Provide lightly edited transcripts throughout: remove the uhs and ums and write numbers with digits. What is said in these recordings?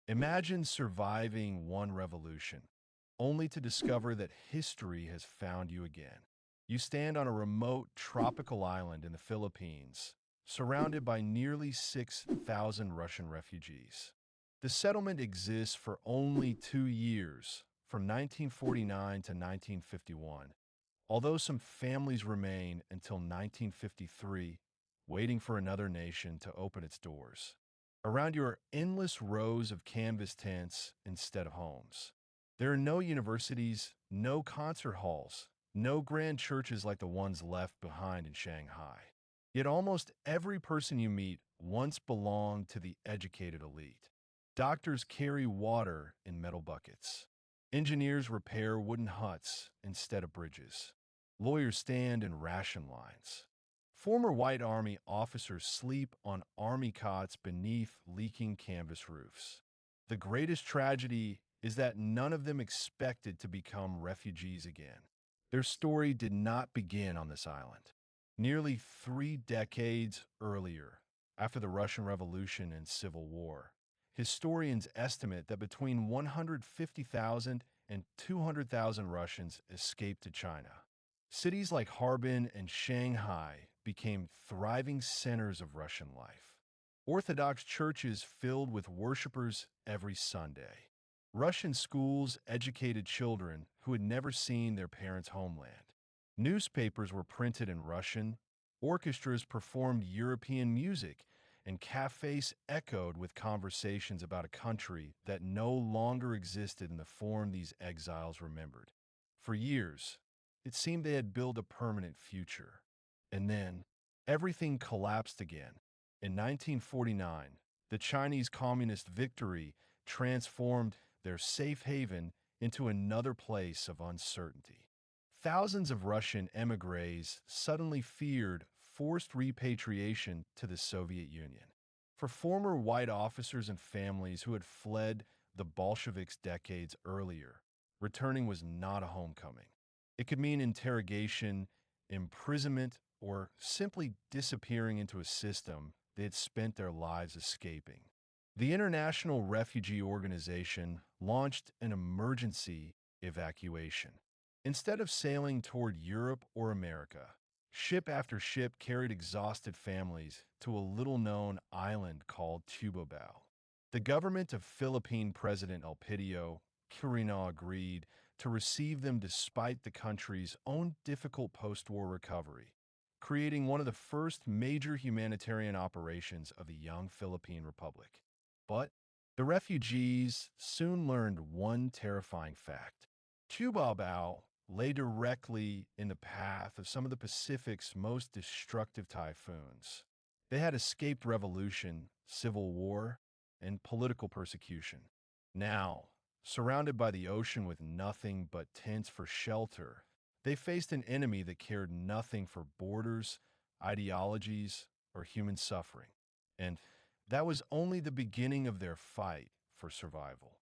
Imagine surviving one revolution, only to discover that history has found you again. You stand on a remote tropical island in the Philippines, surrounded by nearly 6,000 Russian refugees. The settlement exists for only 2 years, from 1949 to 1951, although some families remain until 1953, waiting for another nation to open its doors. Around you are endless rows of canvas tents instead of homes. There are no universities, no concert halls, no grand churches like the ones left behind in Shanghai. Yet almost every person you meet once belonged to the educated elite. Doctors carry water in metal buckets. Engineers repair wooden huts instead of bridges. Lawyers stand in ration lines. Former White Army officers sleep on army cots beneath leaking canvas roofs. The greatest tragedy is that none of them expected to become refugees again. Their story did not begin on this island. Nearly 3 decades earlier, after the Russian Revolution and Civil War, historians estimate that between 150,000 and 200,000 Russians escaped to China. Cities like Harbin and Shanghai became thriving centers of Russian life. Orthodox churches filled with worshippers every Sunday. Russian schools educated children who had never seen their parents' homeland. Newspapers were printed in Russian, orchestras performed European music, and cafes echoed with conversations about a country that no longer existed in the form these exiles remembered. For years, it seemed they had built a permanent future. And then, everything collapsed again. In 1949, the Chinese Communist victory transformed their safe haven into another place of uncertainty. Thousands of Russian émigrés suddenly feared forced repatriation to the Soviet Union. For former white officers and families who had fled the Bolsheviks decades earlier, returning was not a homecoming. It could mean interrogation, imprisonment, or simply disappearing into a system they had spent their lives escaping. The International Refugee Organization launched an emergency evacuation. Instead of sailing toward Europe or America, ship after ship carried exhausted families to a little-known island called Tubabao. The government of Philippine President Elpidio Quirino agreed to receive them despite the country's own difficult post-war recovery, creating one of the first major humanitarian operations of the young Philippine Republic. But the refugees soon learned one terrifying fact. Tubabao lay directly in the path of some of the Pacific's most destructive typhoons. They had escaped revolution, civil war, and political persecution. Now, surrounded by the ocean with nothing but tents for shelter, they faced an enemy that cared nothing for borders, ideologies, or human suffering. And that was only the beginning of their fight for survival.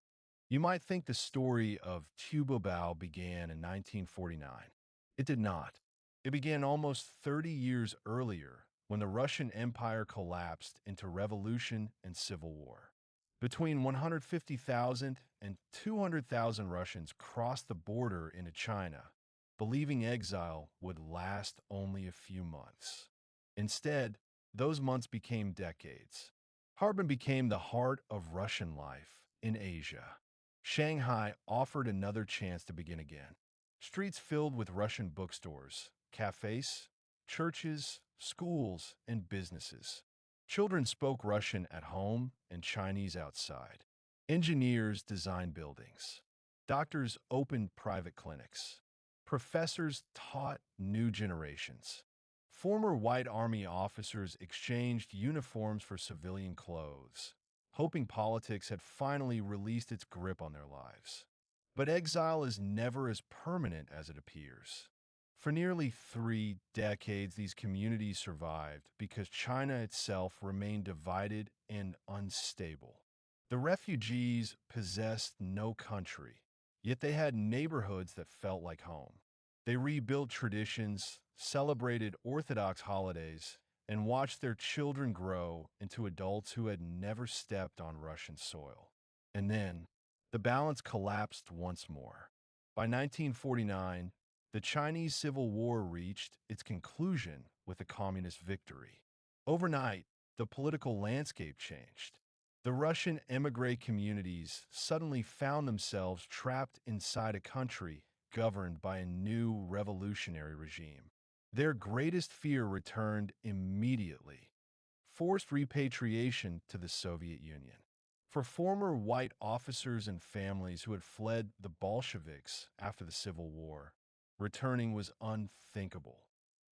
You might think the story of Tubabao began in 1949. It did not. It began almost 30 years earlier when the Russian Empire collapsed into revolution and civil war. Between 150,000 and 200,000 Russians crossed the border into China, believing exile would last only a few months. Instead, those months became decades. Harbin became the heart of Russian life in Asia. Shanghai offered another chance to begin again. Streets filled with Russian bookstores, cafes, churches, schools, and businesses. Children spoke Russian at home and Chinese outside. Engineers designed buildings. Doctors opened private clinics. Professors taught new generations. Former White Army officers exchanged uniforms for civilian clothes, hoping politics had finally released its grip on their lives. But exile is never as permanent as it appears. For nearly 3 decades, these communities survived because China itself remained divided and unstable. The refugees possessed no country, yet they had neighborhoods that felt like home. They rebuilt traditions, celebrated Orthodox holidays, and watched their children grow into adults who had never stepped on Russian soil. And then, the balance collapsed once more. By 1949, the Chinese Civil War reached its conclusion with a communist victory. Overnight, the political landscape changed. The Russian émigré communities suddenly found themselves trapped inside a country governed by a new revolutionary regime. Their greatest fear returned immediately: forced repatriation to the Soviet Union. For former white officers and families who had fled the Bolsheviks after the Civil War, returning was unthinkable.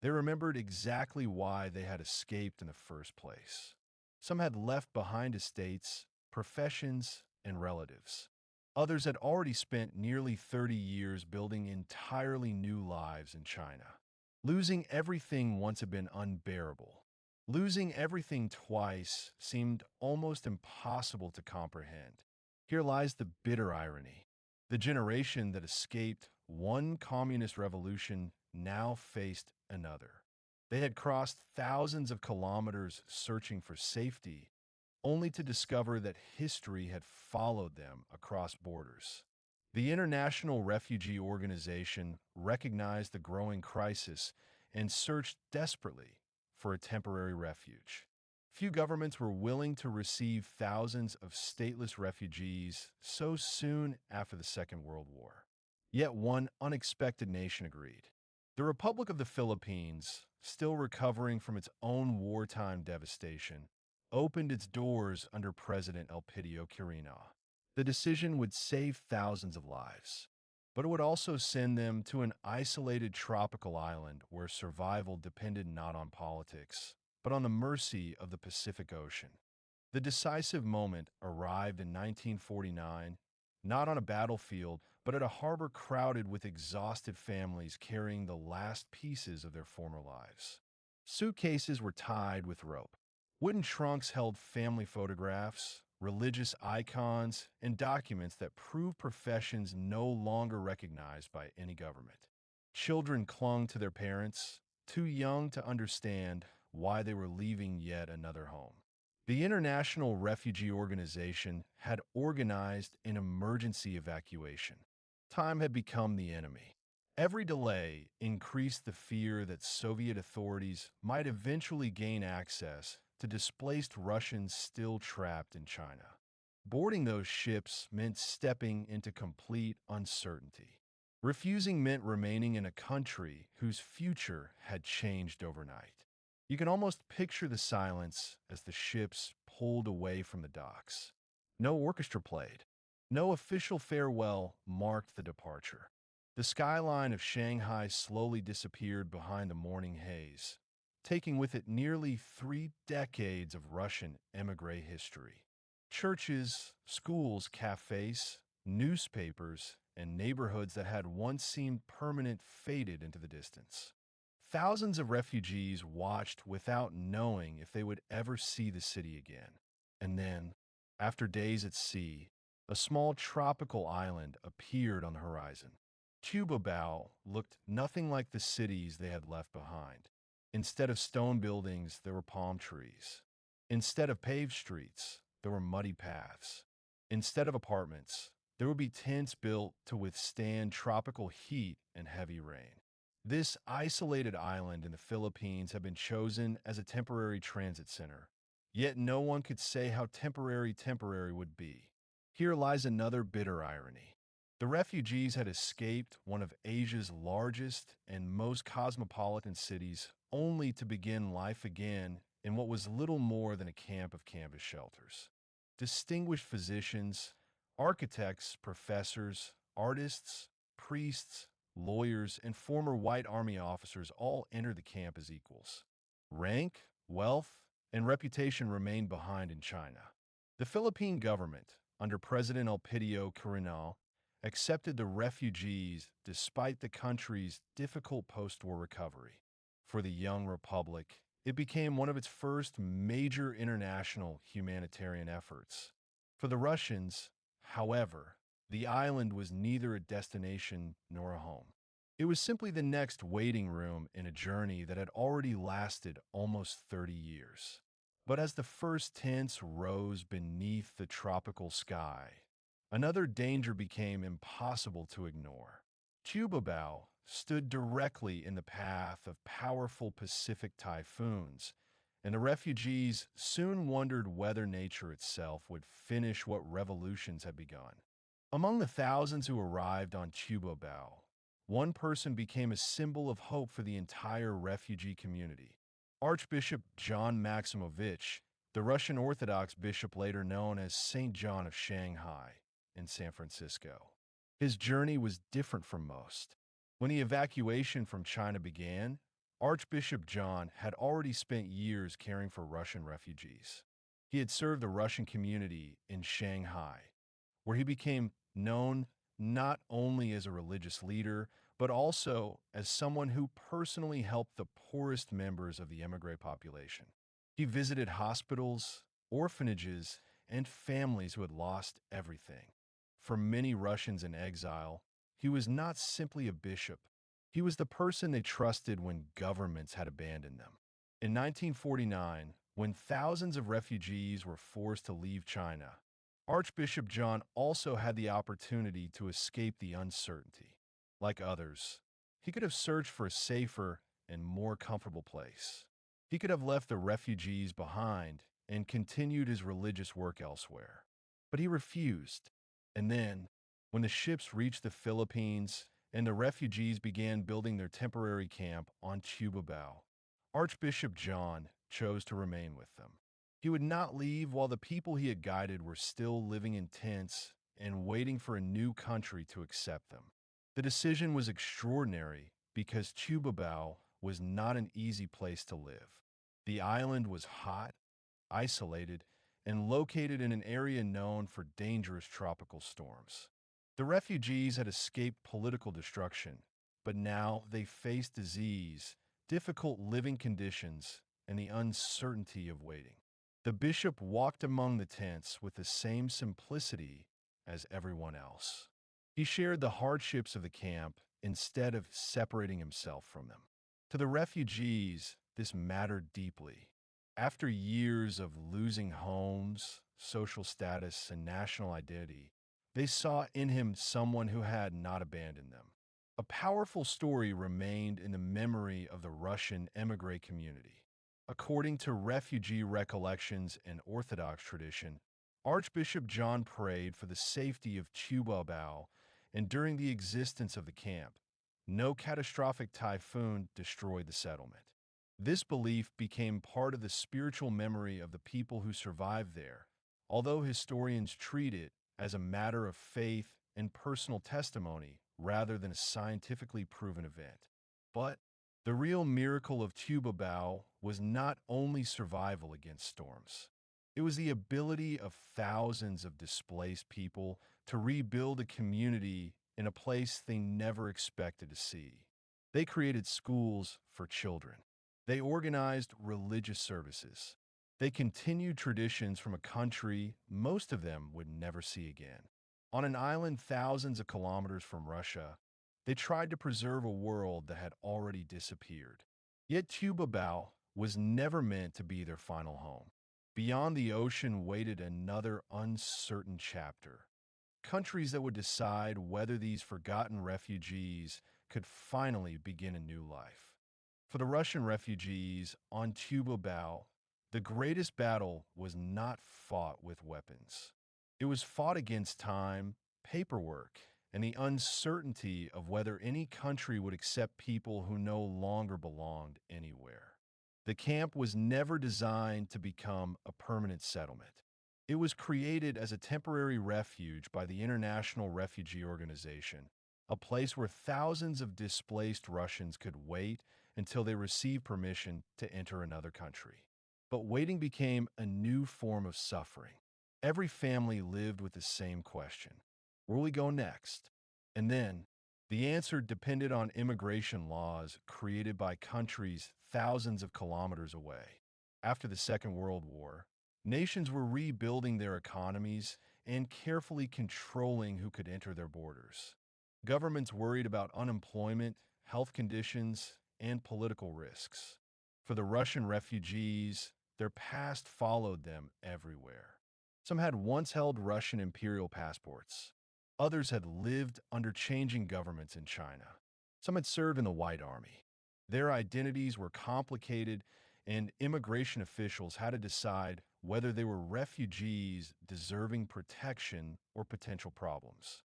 They remembered exactly why they had escaped in the first place. Some had left behind estates, professions, and relatives. Others had already spent nearly 30 years building entirely new lives in China. Losing everything once had been unbearable. Losing everything twice seemed almost impossible to comprehend. Here lies the bitter irony. The generation that escaped one communist revolution now faced another. They had crossed thousands of kilometers searching for safety, only to discover that history had followed them across borders. The International Refugee Organization recognized the growing crisis and searched desperately for a temporary refuge. Few governments were willing to receive thousands of stateless refugees so soon after the Second World War. Yet one unexpected nation agreed. The Republic of the Philippines, still recovering from its own wartime devastation, opened its doors under President Elpidio Quirino. The decision would save thousands of lives, but it would also send them to an isolated tropical island where survival depended not on politics, but on the mercy of the Pacific Ocean. The decisive moment arrived in 1949, not on a battlefield, but at a harbor crowded with exhausted families carrying the last pieces of their former lives. Suitcases were tied with rope. Wooden trunks held family photographs, religious icons, and documents that proved professions no longer recognized by any government. Children clung to their parents, too young to understand why they were leaving yet another home. The International Refugee Organization had organized an emergency evacuation. Time had become the enemy. Every delay increased the fear that Soviet authorities might eventually gain access to displaced Russians still trapped in China. Boarding those ships meant stepping into complete uncertainty. Refusing meant remaining in a country whose future had changed overnight. You can almost picture the silence as the ships pulled away from the docks. No orchestra played. No official farewell marked the departure. The skyline of Shanghai slowly disappeared behind the morning haze, taking with it nearly 3 decades of Russian émigré history. Churches, schools, cafes, newspapers, and neighborhoods that had once seemed permanent faded into the distance. Thousands of refugees watched without knowing if they would ever see the city again. And then, after days at sea, a small tropical island appeared on the horizon. Tubabao looked nothing like the cities they had left behind. Instead of stone buildings, there were palm trees. Instead of paved streets, there were muddy paths. Instead of apartments, there would be tents built to withstand tropical heat and heavy rain. This isolated island in the Philippines had been chosen as a temporary transit center, yet no one could say how temporary would be. Here lies another bitter irony. The refugees had escaped one of Asia's largest and most cosmopolitan cities only to begin life again in what was little more than a camp of canvas shelters. Distinguished physicians, architects, professors, artists, priests, lawyers, and former white army officers all entered the camp as equals. Rank, wealth, and reputation remained behind in China. The Philippine government, under President Elpidio Quirino, accepted the refugees despite the country's difficult post-war recovery. For the young republic, it became one of its first major international humanitarian efforts. For the Russians, however, the island was neither a destination nor a home. It was simply the next waiting room in a journey that had already lasted almost 30 years. But as the first tents rose beneath the tropical sky, Another danger became impossible to ignore. Tubabao stood directly in the path of powerful Pacific typhoons, and the refugees soon wondered whether nature itself would finish what revolutions had begun. Among the thousands who arrived on Tubabao, one person became a symbol of hope for the entire refugee community. Archbishop John Maximovitch, the Russian Orthodox bishop later known as St. John of Shanghai in San Francisco. His journey was different from most. When the evacuation from China began, Archbishop John had already spent years caring for Russian refugees. He had served the Russian community in Shanghai, where he became known not only as a religious leader, but also as someone who personally helped the poorest members of the émigré population. He visited hospitals, orphanages, and families who had lost everything. For many Russians in exile, he was not simply a bishop. He was the person they trusted when governments had abandoned them. In 1949, when thousands of refugees were forced to leave China, Archbishop John also had the opportunity to escape the uncertainty. Like others, he could have searched for a safer and more comfortable place. He could have left the refugees behind and continued his religious work elsewhere. But he refused. And then, when the ships reached the Philippines and the refugees began building their temporary camp on Tubabao, Archbishop John chose to remain with them. He would not leave while the people he had guided were still living in tents and waiting for a new country to accept them. The decision was extraordinary because Tubabao was not an easy place to live. The island was hot, isolated, and located in an area known for dangerous tropical storms. The refugees had escaped political destruction, but now they faced disease, difficult living conditions, and the uncertainty of waiting. The bishop walked among the tents with the same simplicity as everyone else. He shared the hardships of the camp instead of separating himself from them. To the refugees, this mattered deeply. After years of losing homes, social status, and national identity, they saw in him someone who had not abandoned them. A powerful story remained in the memory of the Russian émigré community. According to refugee recollections and Orthodox tradition, Archbishop John prayed for the safety of Tubabao, and during the existence of the camp, no catastrophic typhoon destroyed the settlement. This belief became part of the spiritual memory of the people who survived there, although historians treat it as a matter of faith and personal testimony rather than a scientifically proven event. But the real miracle of Tubabao was not only survival against storms. It was the ability of thousands of displaced people to rebuild a community in a place they never expected to see. They created schools for children. They organized religious services. They continued traditions from a country most of them would never see again. On an island thousands of kilometers from Russia, they tried to preserve a world that had already disappeared. Yet Tubabao was never meant to be their final home. Beyond the ocean waited another uncertain chapter. Countries that would decide whether these forgotten refugees could finally begin a new life. For the Russian refugees on Tubabao, the greatest battle was not fought with weapons. It was fought against time, paperwork, and the uncertainty of whether any country would accept people who no longer belonged anywhere. The camp was never designed to become a permanent settlement. It was created as a temporary refuge by the International Refugee Organization, a place where thousands of displaced Russians could wait until they received permission to enter another country. But waiting became a new form of suffering. Every family lived with the same question: where will we go next? And then, the answer depended on immigration laws created by countries thousands of kilometers away. After the Second World War, nations were rebuilding their economies and carefully controlling who could enter their borders. Governments worried about unemployment, health conditions, and political risks. For the Russian refugees, their past followed them everywhere. Some had once held Russian imperial passports. Others had lived under changing governments in China. Some had served in the White Army. Their identities were complicated, and immigration officials had to decide whether they were refugees deserving protection or potential problems.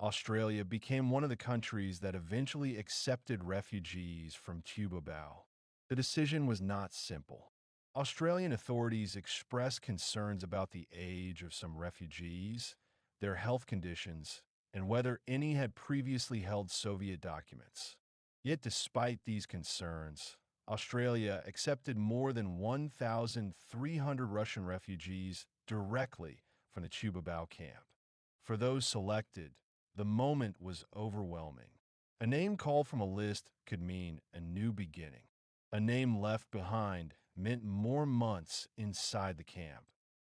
Australia became one of the countries that eventually accepted refugees from Tubabao. The decision was not simple. Australian authorities expressed concerns about the age of some refugees, their health conditions, and whether any had previously held Soviet documents. Yet, despite these concerns, Australia accepted more than 1,300 Russian refugees directly from the Tubabao camp. For those selected, the moment was overwhelming. A name called from a list could mean a new beginning. A name left behind meant more months inside the camp,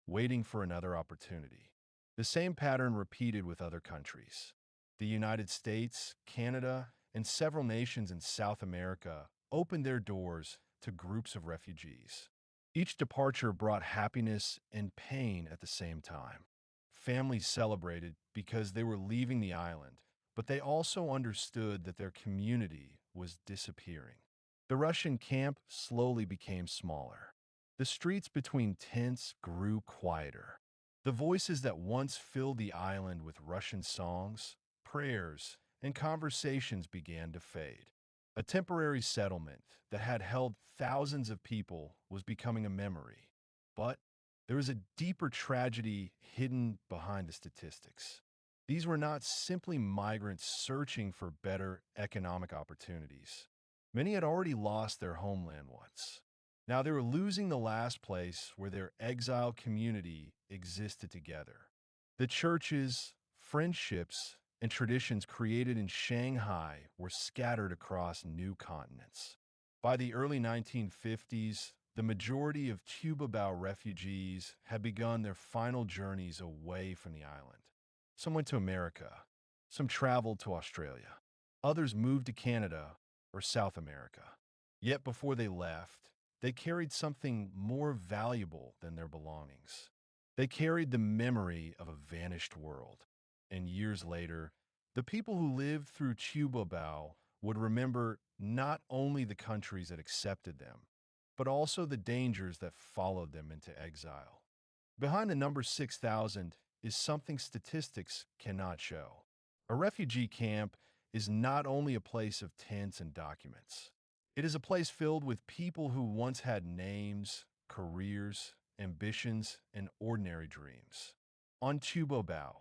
waiting for another opportunity. The same pattern repeated with other countries. The United States, Canada, and several nations in South America opened their doors to groups of refugees. Each departure brought happiness and pain at the same time. Families celebrated because they were leaving the island, but they also understood that their community was disappearing. The Russian camp slowly became smaller. The streets between tents grew quieter. The voices that once filled the island with Russian songs, prayers, and conversations began to fade. A temporary settlement that had held thousands of people was becoming a memory. But there was a deeper tragedy hidden behind the statistics. These were not simply migrants searching for better economic opportunities. Many had already lost their homeland once. Now they were losing the last place where their exiled community existed together. The churches, friendships, and traditions created in Shanghai were scattered across new continents. By the early 1950s, the majority of Tubabao refugees had begun their final journeys away from the island. Some went to America, some traveled to Australia, others moved to Canada or South America. Yet before they left, they carried something more valuable than their belongings. They carried the memory of a vanished world. And years later, the people who lived through Tubabao would remember not only the countries that accepted them, but also the dangers that followed them into exile. Behind the number 6,000 is something statistics cannot show. A refugee camp is not only a place of tents and documents. It is a place filled with people who once had names, careers, ambitions, and ordinary dreams. On Tubabao,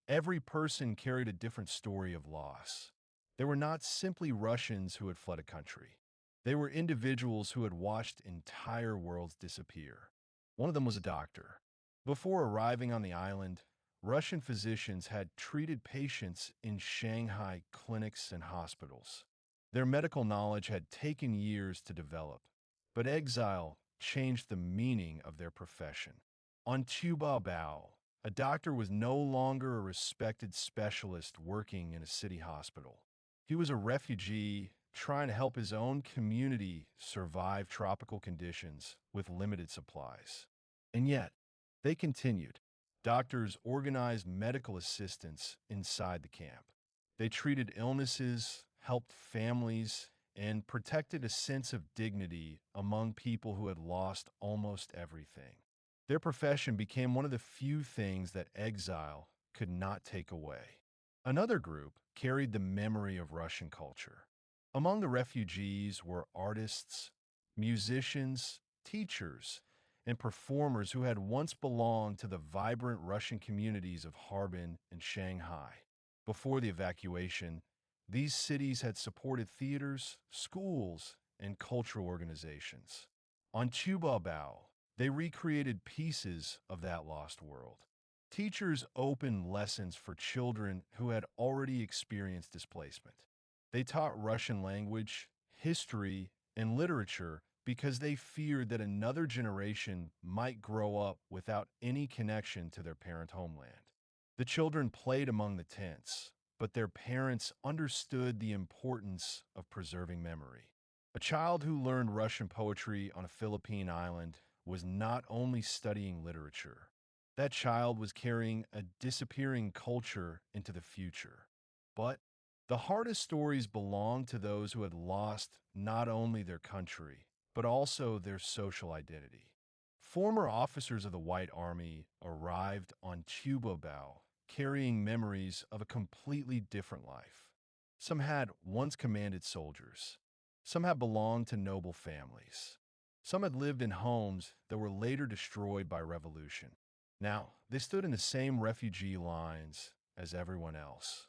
every person carried a different story of loss. They were not simply Russians who had fled a country. They were individuals who had watched entire worlds disappear. One of them was a doctor. Before arriving on the island, Russian physicians had treated patients in Shanghai clinics and hospitals. Their medical knowledge had taken years to develop, but exile changed the meaning of their profession. On Tubabao, a doctor was no longer a respected specialist working in a city hospital. He was a refugee trying to help his own community survive tropical conditions with limited supplies. And yet, they continued. Doctors organized medical assistance inside the camp. They treated illnesses, helped families, and protected a sense of dignity among people who had lost almost everything. Their profession became one of the few things that exile could not take away. Another group carried the memory of Russian culture. Among the refugees were artists, musicians, teachers, and performers who had once belonged to the vibrant Russian communities of Harbin and Shanghai. Before the evacuation, these cities had supported theaters, schools, and cultural organizations. On Tubabao, they recreated pieces of that lost world. Teachers opened lessons for children who had already experienced displacement. They taught Russian language, history, and literature because they feared that another generation might grow up without any connection to their parent homeland. The children played among the tents, but their parents understood the importance of preserving memory. A child who learned Russian poetry on a Philippine island was not only studying literature. That child was carrying a disappearing culture into the future. But the hardest stories belong to those who had lost not only their country, but also their social identity. Former officers of the White Army arrived on Tubabao carrying memories of a completely different life. Some had once commanded soldiers. Some had belonged to noble families. Some had lived in homes that were later destroyed by revolution. Now, they stood in the same refugee lines as everyone else.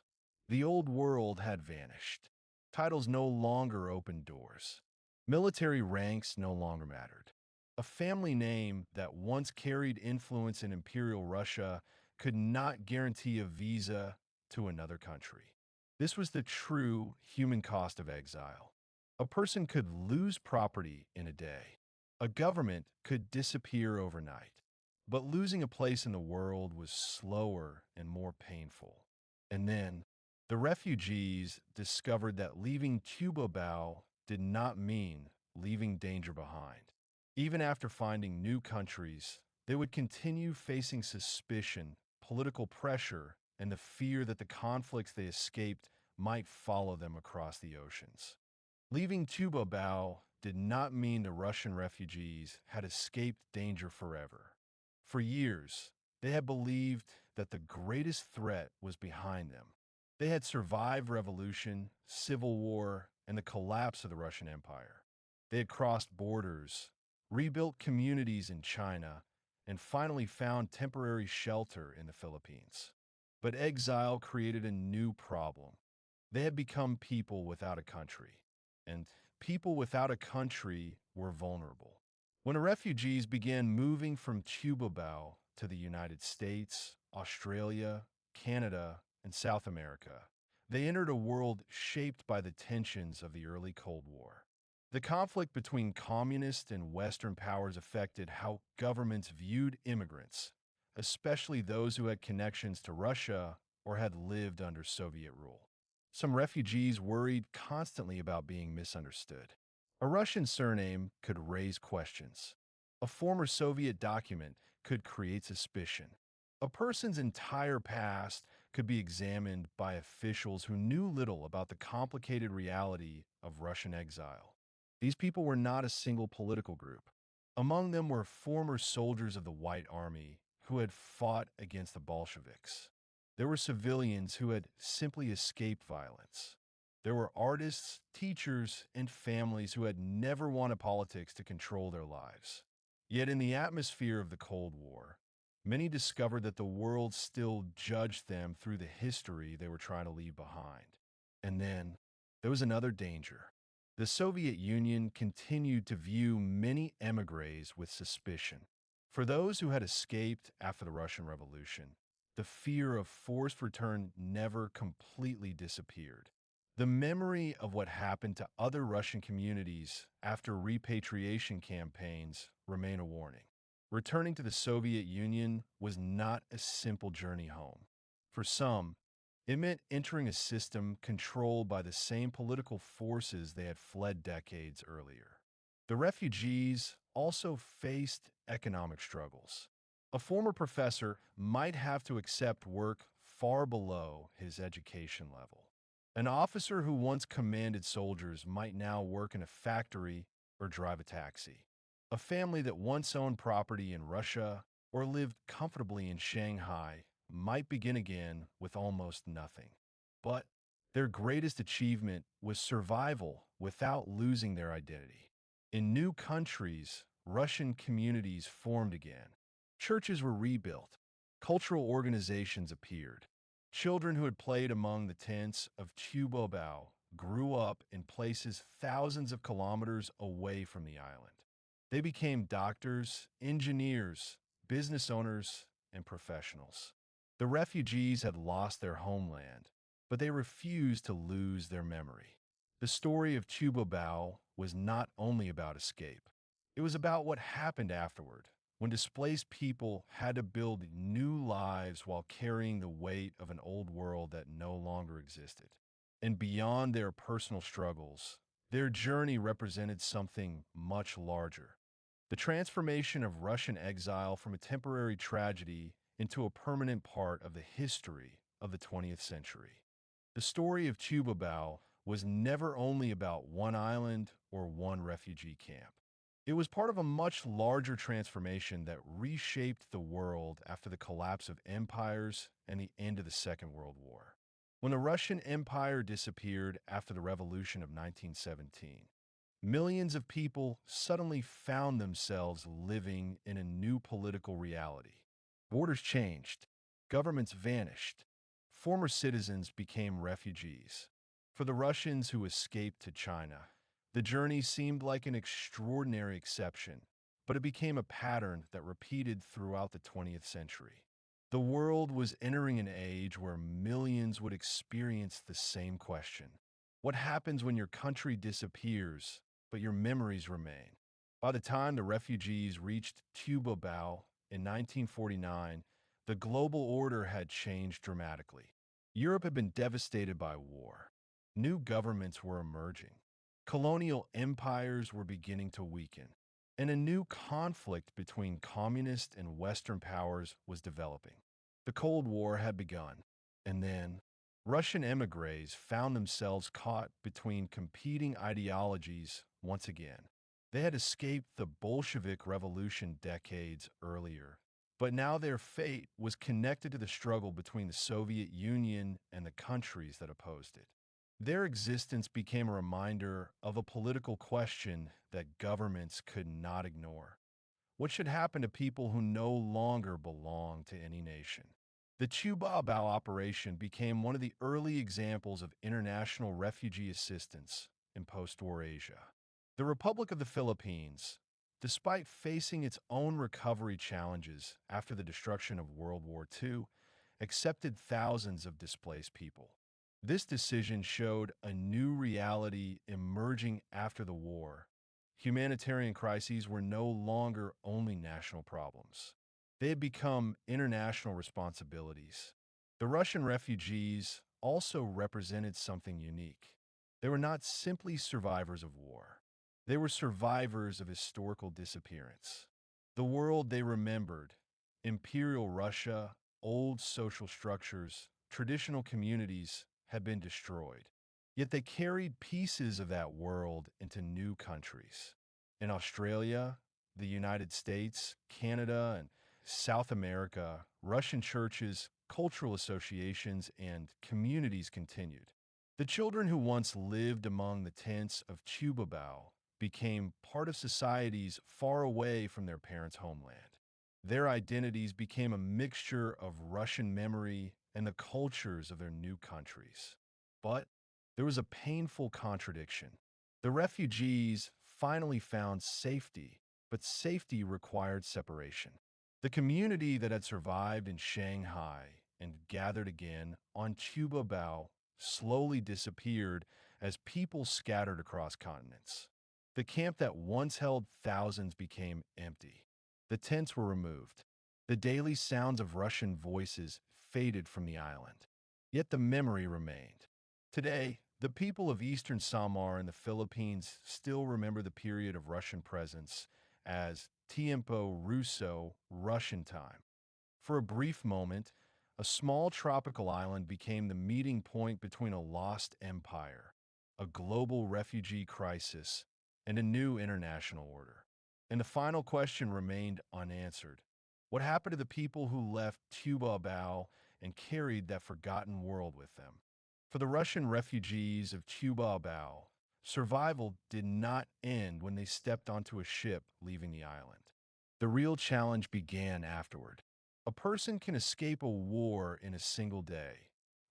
The old world had vanished. Titles no longer opened doors. Military ranks no longer mattered. A family name that once carried influence in Imperial Russia could not guarantee a visa to another country. This was the true human cost of exile. A person could lose property in a day. A government could disappear overnight. But losing a place in the world was slower and more painful. And then the refugees discovered that leaving Tubabao did not mean leaving danger behind. Even after finding new countries, they would continue facing suspicion, political pressure, and the fear that the conflicts they escaped might follow them across the oceans. Leaving Tubabao did not mean the Russian refugees had escaped danger forever. For years, they had believed that the greatest threat was behind them. They had survived revolution, civil war, and the collapse of the Russian Empire. They had crossed borders, rebuilt communities in China, and finally found temporary shelter in the Philippines. But exile created a new problem. They had become people without a country, and people without a country were vulnerable. When refugees began moving from Tubabao to the United States, Australia, Canada, and South America, they entered a world shaped by the tensions of the early Cold War. The conflict between communist and Western powers affected how governments viewed immigrants, especially those who had connections to Russia or had lived under Soviet rule. Some refugees worried constantly about being misunderstood. A Russian surname could raise questions. A former Soviet document could create suspicion. A person's entire past could be examined by officials who knew little about the complicated reality of Russian exile. These people were not a single political group. Among them were former soldiers of the White Army who had fought against the Bolsheviks. There were civilians who had simply escaped violence. There were artists, teachers, and families who had never wanted politics to control their lives. Yet in the atmosphere of the Cold War, many discovered that the world still judged them through the history they were trying to leave behind. And then there was another danger. The Soviet Union continued to view many émigrés with suspicion. For those who had escaped after the Russian Revolution, the fear of forced return never completely disappeared. The memory of what happened to other Russian communities after repatriation campaigns remain a warning. Returning to the Soviet Union was not a simple journey home. For some, it meant entering a system controlled by the same political forces they had fled decades earlier. The refugees also faced economic struggles. A former professor might have to accept work far below his education level. An officer who once commanded soldiers might now work in a factory or drive a taxi. A family that once owned property in Russia or lived comfortably in Shanghai might begin again with almost nothing. But their greatest achievement was survival without losing their identity. In new countries, Russian communities formed again. Churches were rebuilt. Cultural organizations appeared. Children who had played among the tents of Tubabao grew up in places thousands of kilometers away from the island. They became doctors, engineers, business owners, and professionals. The refugees had lost their homeland, but they refused to lose their memory. The story of Tubabao was not only about escape. It was about what happened afterward, when displaced people had to build new lives while carrying the weight of an old world that no longer existed. And beyond their personal struggles, their journey represented something much larger. The transformation of Russian exile from a temporary tragedy into a permanent part of the history of the 20th century. The story of Tubabao was never only about one island or one refugee camp. It was part of a much larger transformation that reshaped the world after the collapse of empires and the end of the Second World War. When the Russian Empire disappeared after the Revolution of 1917, millions of people suddenly found themselves living in a new political reality. Borders changed, governments vanished, former citizens became refugees. For the Russians who escaped to China, the journey seemed like an extraordinary exception, but it became a pattern that repeated throughout the 20th century. The world was entering an age where millions would experience the same question. What happens when your country disappears, but your memories remain? By the time the refugees reached Tubabao in 1949, the global order had changed dramatically. Europe had been devastated by war. New governments were emerging. Colonial empires were beginning to weaken, and a new conflict between communist and Western powers was developing. The Cold War had begun, and then Russian émigrés found themselves caught between competing ideologies once again. They had escaped the Bolshevik Revolution decades earlier, but now their fate was connected to the struggle between the Soviet Union and the countries that opposed it. Their existence became a reminder of a political question that governments could not ignore. What should happen to people who no longer belong to any nation? The Tubabao operation became one of the early examples of international refugee assistance in post-war Asia. The Republic of the Philippines, despite facing its own recovery challenges after the destruction of World War II, accepted thousands of displaced people. This decision showed a new reality emerging after the war. Humanitarian crises were no longer only national problems. They had become international responsibilities. The Russian refugees also represented something unique. They were not simply survivors of war. They were survivors of historical disappearance. The world they remembered, Imperial Russia, old social structures, traditional communities, had been destroyed. Yet they carried pieces of that world into new countries. In Australia, the United States, Canada, and South America, Russian churches, cultural associations, and communities continued. The children who once lived among the tents of Tubabao became part of societies far away from their parents' homeland. Their identities became a mixture of Russian memory and the cultures of their new countries. But there was a painful contradiction. The refugees finally found safety, but safety required separation. The community that had survived in Shanghai and gathered again on Tubabao slowly disappeared as people scattered across continents. The camp that once held thousands became empty. The tents were removed. The daily sounds of Russian voices faded from the island. Yet the memory remained. Today, the people of Eastern Samar and the Philippines still remember the period of Russian presence as Tiempo Russo, Russian time. For a brief moment, a small tropical island became the meeting point between a lost empire, a global refugee crisis, and a new international order. And the final question remained unanswered. What happened to the people who left Tubabao and carried that forgotten world with them? For the Russian refugees of Tubabao, survival did not end when they stepped onto a ship leaving the island. The real challenge began afterward. A person can escape a war in a single day,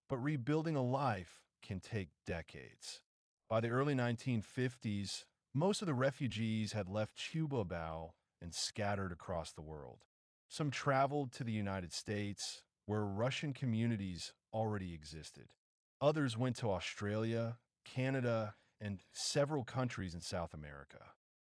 but rebuilding a life can take decades. By the early 1950s, most of the refugees had left Tubabao and scattered across the world. Some traveled to the United States, where Russian communities already existed. Others went to Australia, Canada, and several countries in South America.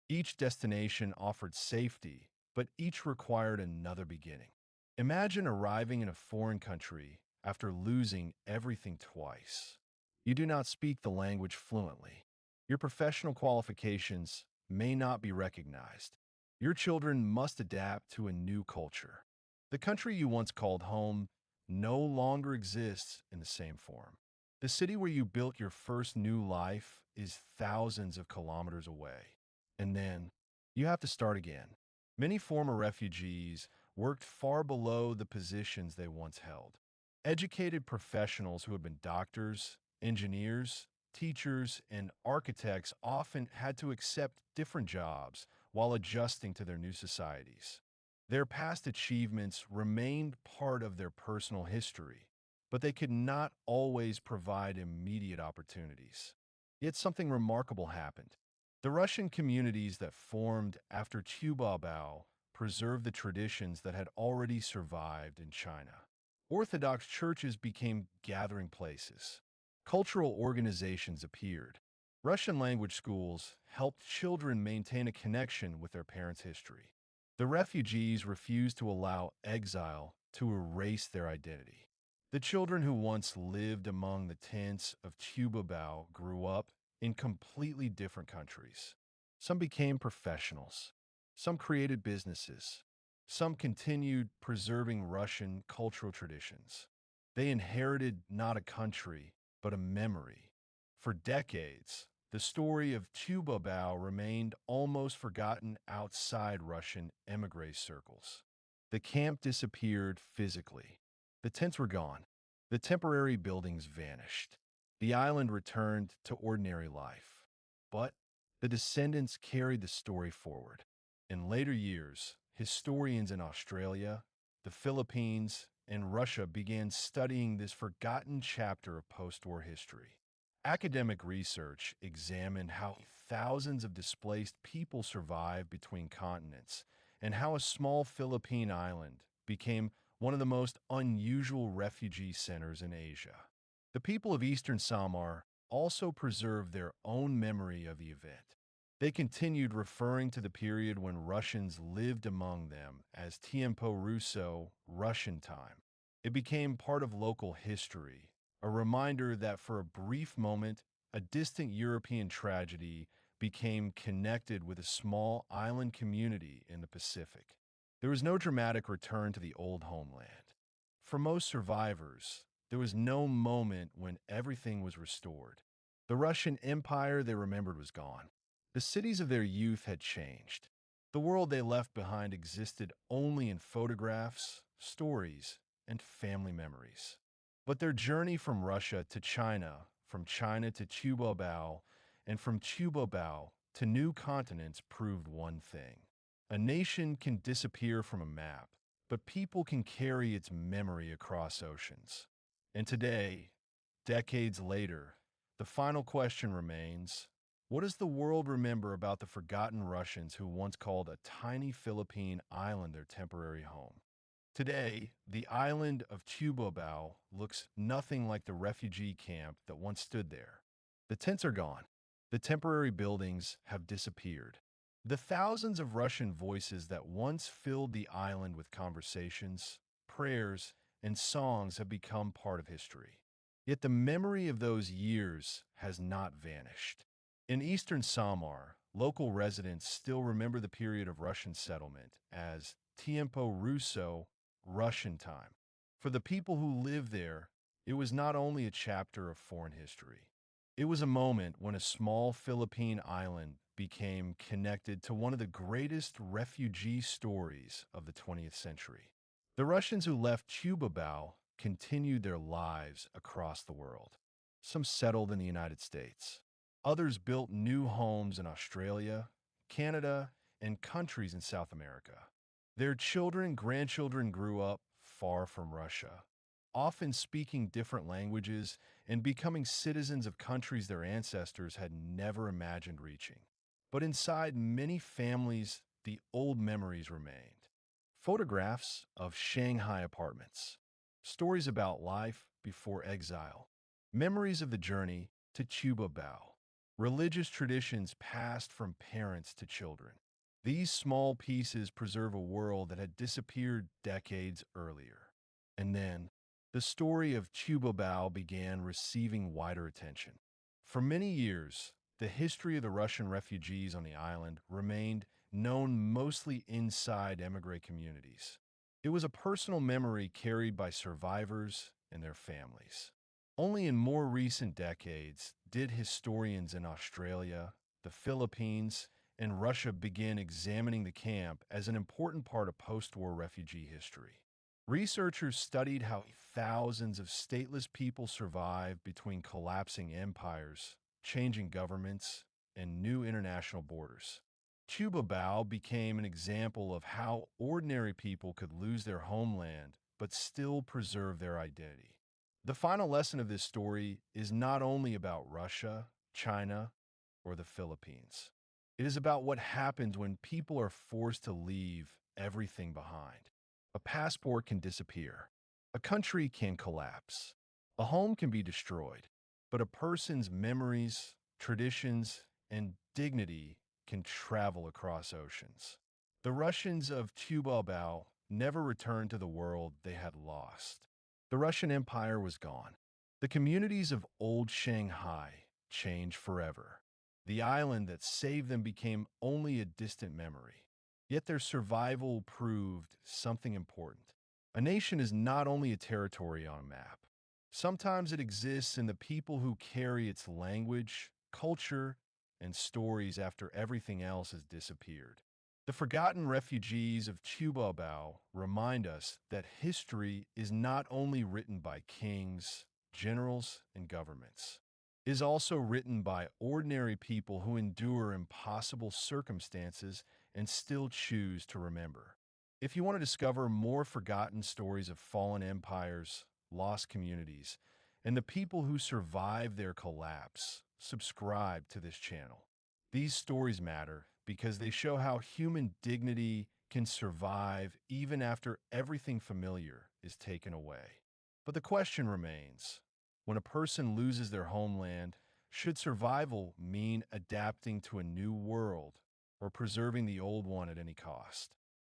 Each destination offered safety, but each required another beginning. Imagine arriving in a foreign country after losing everything twice. You do not speak the language fluently. Your professional qualifications may not be recognized. Your children must adapt to a new culture. The country you once called home no longer exists in the same form. The city where you built your first new life is thousands of kilometers away. And then you have to start again. Many former refugees worked far below the positions they once held. Educated professionals who had been doctors, engineers, teachers, and architects often had to accept different jobs while adjusting to their new societies. Their past achievements remained part of their personal history, but they could not always provide immediate opportunities. Yet something remarkable happened. The Russian communities that formed after Tubabao preserved the traditions that had already survived in China. Orthodox churches became gathering places. Cultural organizations appeared. Russian language schools helped children maintain a connection with their parents' history. The refugees refused to allow exile to erase their identity. The children who once lived among the tents of Tubabao grew up in completely different countries. Some became professionals. Some created businesses. Some continued preserving Russian cultural traditions. They inherited not a country, but a memory. For decades, the story of Tubabao remained almost forgotten outside Russian émigrés circles. The camp disappeared physically. The tents were gone. The temporary buildings vanished. The island returned to ordinary life. But the descendants carried the story forward. In later years, historians in Australia, the Philippines, and Russia began studying this forgotten chapter of post-war history. Academic research examined how thousands of displaced people survived between continents and how a small Philippine island became one of the most unusual refugee centers in Asia. The people of Eastern Samar also preserved their own memory of the event. They continued referring to the period when Russians lived among them as Tiempo Russo, Russian time. It became part of local history, a reminder that for a brief moment, a distant European tragedy became connected with a small island community in the Pacific. There was no dramatic return to the old homeland. For most survivors, there was no moment when everything was restored. The Russian Empire they remembered was gone. The cities of their youth had changed. The world they left behind existed only in photographs, stories, and family memories. But their journey from Russia to China, from China to Tubabao, and from Tubabao to new continents proved one thing. A nation can disappear from a map, but people can carry its memory across oceans. And today, decades later, the final question remains, what does the world remember about the forgotten Russians who once called a tiny Philippine island their temporary home? Today, the island of Tubabao looks nothing like the refugee camp that once stood there. The tents are gone. The temporary buildings have disappeared. The thousands of Russian voices that once filled the island with conversations, prayers, and songs have become part of history. Yet the memory of those years has not vanished. In eastern Samar, local residents still remember the period of Russian settlement as Tiempo Russo, Russian time. For the people who lived there, it was not only a chapter of foreign history. It was a moment when a small Philippine island became connected to one of the greatest refugee stories of the 20th century. The Russians who left Tubabao continued their lives across the world. Some settled in the United States. Others built new homes in Australia, Canada, and countries in South America. Their children and grandchildren grew up far from Russia, often speaking different languages and becoming citizens of countries their ancestors had never imagined reaching. But inside many families, the old memories remained. Photographs of Shanghai apartments, stories about life before exile, memories of the journey to Tubabao, religious traditions passed from parents to children. These small pieces preserve a world that had disappeared decades earlier. And then, the story of Tubabao began receiving wider attention. For many years, the history of the Russian refugees on the island remained known mostly inside émigré communities. It was a personal memory carried by survivors and their families. Only in more recent decades did historians in Australia, the Philippines, and Russia begin examining the camp as an important part of post-war refugee history. Researchers studied how thousands of stateless people survived between collapsing empires, changing governments, and new international borders. Tubabao became an example of how ordinary people could lose their homeland but still preserve their identity. The final lesson of this story is not only about Russia, China, or the Philippines. It is about what happens when people are forced to leave everything behind. A passport can disappear. A country can collapse. A home can be destroyed. But a person's memories, traditions, and dignity can travel across oceans. The Russians of Tubabao never returned to the world they had lost. The Russian Empire was gone. The communities of old Shanghai changed forever. The island that saved them became only a distant memory. Yet their survival proved something important. A nation is not only a territory on a map. Sometimes it exists in the people who carry its language, culture, and stories after everything else has disappeared. The forgotten refugees of Tubabao remind us that history is not only written by kings, generals, and governments. It is also written by ordinary people who endure impossible circumstances and still choose to remember. If you want to discover more forgotten stories of fallen empires, lost communities, and the people who survived their collapse, subscribe to this channel. These stories matter because they show how human dignity can survive even after everything familiar is taken away. But the question remains, when a person loses their homeland, should survival mean adapting to a new world or preserving the old one at any cost?